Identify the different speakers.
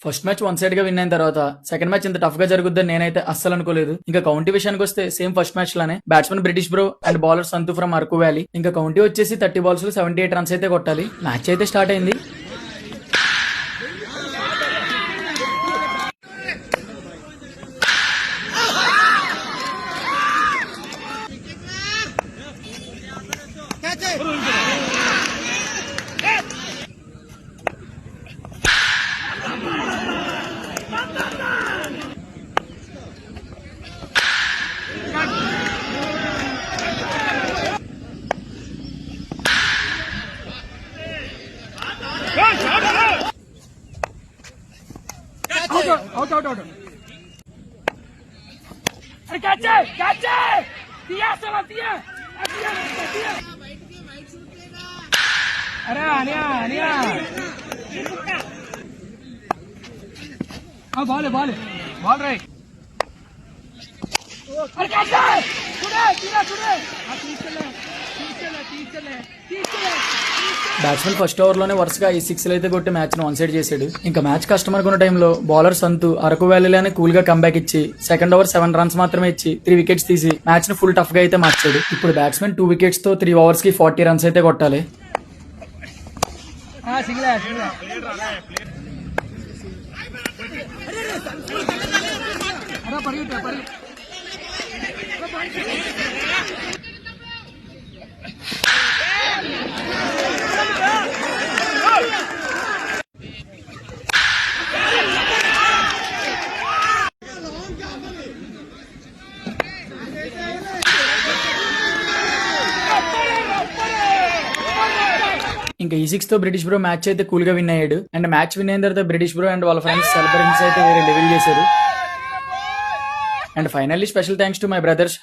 Speaker 1: First match one side గా win అయిన తర్వాత సెకండ్ మ్యాచ్ ఇంత టఫ్ గా జరుగుద్దని నేనైతే అస్సలు అనుకోలేదు. ఇంకా కౌంటీ విషయానికి వస్తే సేమ్ ఫస్ట్ మ్యాచ్ లానే batsmen British bro and bowler Santhu from Araku valley. ఇంకా కౌంటీ వచ్చేసి 30 balls లో 78 runs అయితే కొట్టాలి. మ్యాచ్ అయితే స్టార్ట్ అయింది.
Speaker 2: out. Catch it! Tia, sala, tia! अरे आनिया हाँ बॉल राइट अरे कैच छुड़े
Speaker 1: బ్యాట్స్మెన్ ఫస్ట్ ఓవర్ లోనే వరుసగా ఈ 6 అయితే కొట్టి మ్యాచ్ ను వన్ సైడ్ చేశాడు. ఇంకా మ్యాచ్ కస్టమర్ కొన్న టైంలో బౌలర్ సంతు అరకు వ్యాలీలోనే కూల్ గా కంబ్యాక్ ఇచ్చి సెకండ్ ఓవర్ 7 runs మాత్రమే ఇచ్చి 3 wickets తీసి మ్యాచ్ ను ఫుల్ టఫ్ గా అయితే మార్చాడు. ఇప్పుడు బ్యాట్స్మెన్ 2 wickets తో 3 overs కి 40 runs అయితే కొట్టాలి. ఇంకా ఈ 6 తో బ్రిటిష్ బ్రో మ్యాచ్ అయితే కూల్ గా విన్ అయ్యాడు. అండ్ మ్యాచ్ విన్ అయిన తర్వాత బ్రిటిష్ బ్రో అండ్ వాళ్ళ ఫ్రెండ్స్ సెలబ్రేషన్స్ అయితే వేరే లెవెల్ చేశారు. And finally special thanks to my brothers